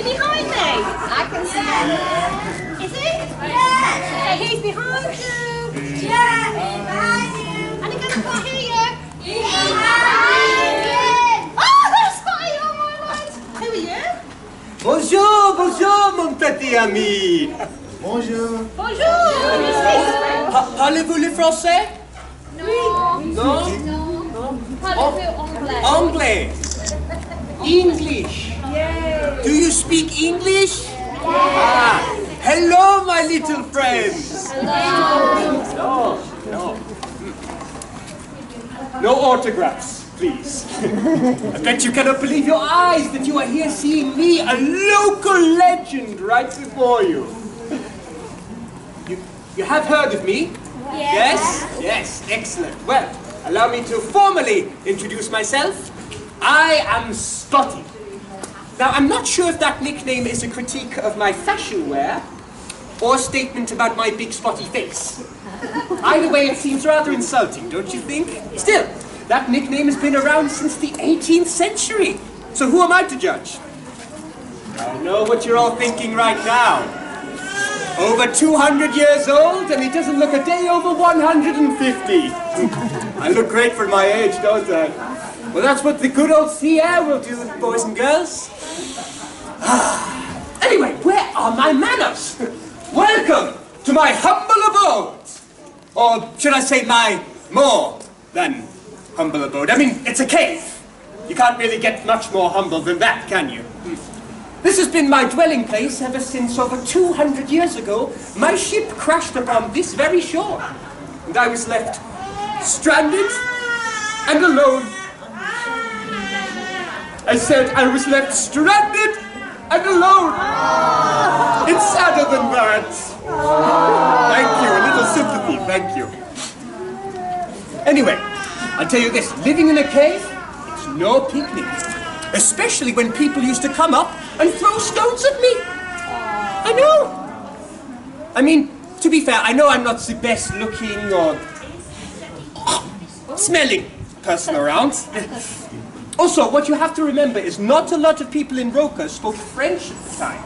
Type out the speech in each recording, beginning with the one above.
behind me? I can see him. Is he? Yes. So he's behind you. Yeah, behind you. And he goes, I hear you. Behind you. Oh, that's Spotee, oh my word. Who are you? Bonjour, bonjour, mon petit ami. Bonjour. Bonjour. Parlez-vous le français? Non. Non? Parlez-vous anglais? Anglais. English. Yes. Do you speak English? Yes. Ah, hello, my little friends. Hello. No. No autographs, please. I bet you cannot believe your eyes that you are here seeing me, a local legend, right before you. You have heard of me? Yes. Yes, excellent. Well, allow me to formally introduce myself. I am Spotee. Now, I'm not sure if that nickname is a critique of my fashion wear or a statement about my big spotty face. Either way, it seems rather insulting, don't you think? Still, that nickname has been around since the 18th century. So who am I to judge? I know what you're all thinking right now. Over 200 years old, and he doesn't look a day over 150. I look great for my age, don't I? Well, that's what the good old sea air will do, boys and girls. Anyway, where are my manners? Welcome to my humble abode. Or should I say my more than humble abode? I mean, it's a cave. You can't really get much more humble than that, can you? This has been my dwelling place ever since over 200 years ago my ship crashed upon this very shore. And I was left stranded and alone. I said I was left stranded and alone. It's sadder than that. Thank you, a little sympathy, thank you. Anyway, I'll tell you this, living in a cave, it's no picnic. Especially when people used to come up and throw stones at me. I know. I mean, to be fair, I know I'm not the best looking or smelling person around. Also, what you have to remember is not a lot of people in Roka spoke French at the time.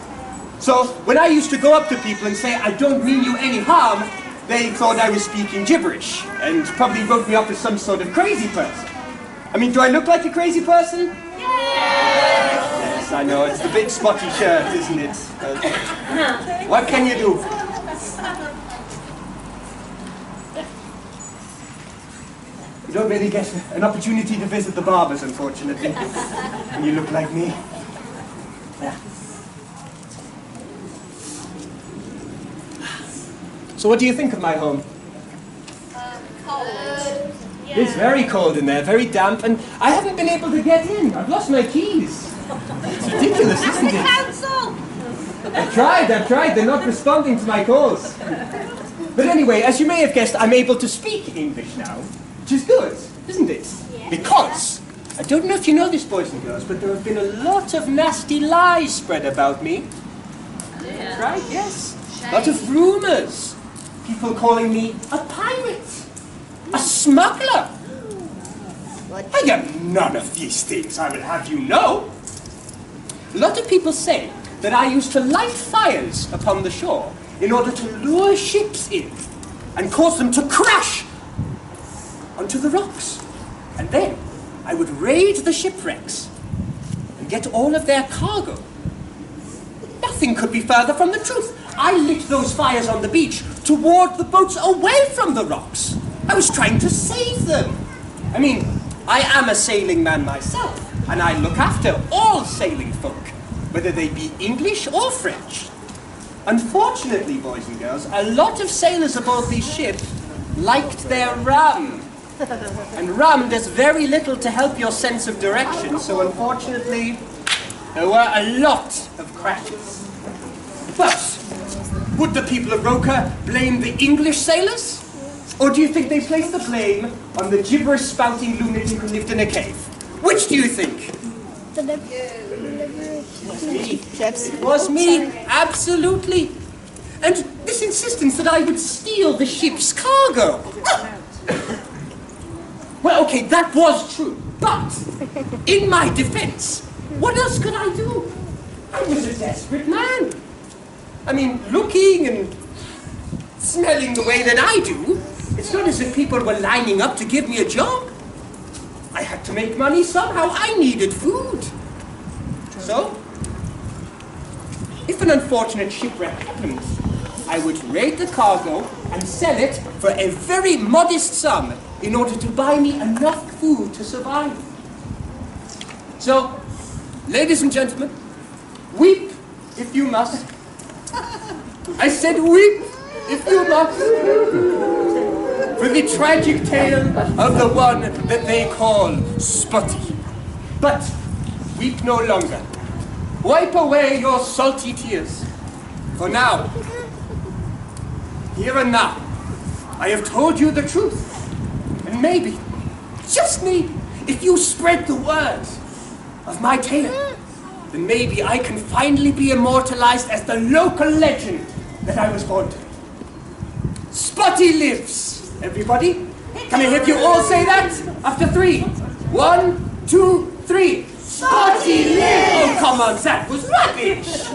So, when I used to go up to people and say, I don't mean you any harm, they thought I was speaking gibberish, and probably wrote me up as some sort of crazy person. I mean, do I look like a crazy person? Yes, I know, it's the big spotty shirt, isn't it? What can you do? You don't really get an opportunity to visit the barbers, unfortunately, when you look like me. Yeah. So what do you think of my home? Cold. Yeah. It's very cold in there, very damp, and I haven't been able to get in. I've lost my keys. It's ridiculous, isn't it? Council. I've tried. They're not responding to my calls. But anyway, as you may have guessed, I'm able to speak English now, which is good, isn't it? Yeah. Because, I don't know if you know this, boys and girls, but there have been a lot of nasty lies spread about me. Yeah. Right, yes. A lot of rumours. People calling me a pirate. A smuggler. I am none of these things, I will have you know. A lot of people say that I used to light fires upon the shore in order to lure ships in and cause them to crash onto the rocks. And then I would raid the shipwrecks and get all of their cargo. Nothing could be further from the truth. I lit those fires on the beach to ward the boats away from the rocks. I was trying to save them. I mean, I am a sailing man myself, and I look after all sailing folk, whether they be English or French. Unfortunately, boys and girls, a lot of sailors aboard these ships liked their rum. And rum does very little to help your sense of direction, so unfortunately, there were a lot of crashes. But, would the people of Roka blame the English sailors? Or do you think they placed the blame on the gibberish-spouting lunatic who lived in a cave? Which do you think? It was me, absolutely. And this insistence that I would steal the ship's cargo. Well, okay, that was true. But, in my defense, what else could I do? I was a desperate man. I mean, looking and smelling the way that I do, it's not as if people were lining up to give me a job. I had to make money somehow. I needed food. So, if an unfortunate shipwreck happened, I would raid the cargo and sell it for a very modest sum in order to buy me enough food to survive. So, ladies and gentlemen, weep if you must. I said weep if you must for the tragic tale of the one that they call Spotee. But weep no longer. Wipe away your salty tears. For now, here and now, I have told you the truth. And maybe, just maybe, if you spread the word of my tale, then maybe I can finally be immortalized as the local legend that I was born to. Spotee lives, everybody. Can I have you all say that? After 3. 1, 2, 3. Spotee lives! Oh, come on, that was rubbish.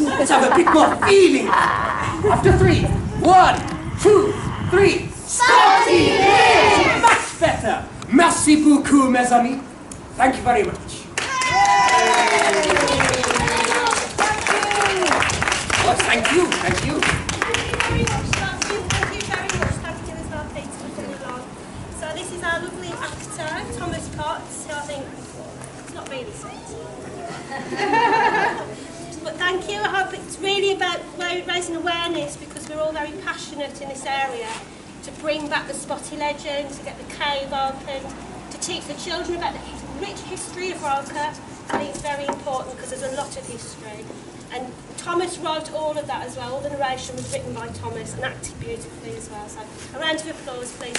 Let's have a bit more feeling. After 3. 1, 2, 3. Spotee lives! Much better. Merci beaucoup, mes amis. Thank you very much. Well, thank you, thank you. Thank you very much, Matthew. Thank you very much. Thank you as well, Peter, for coming along. So this is our lovely actor, Thom Potts, who I think is not really sexy. But thank you. I hope it's really about raising awareness, because we're all very passionate in this area to bring back the Spotee legend, to get the cave opened, to teach the children about the rich history of Roker. I think it's very important because there's a lot of history. And Thomas wrote all of that as well. All the narration was written by Thomas and acted beautifully as well. So a round of applause, please.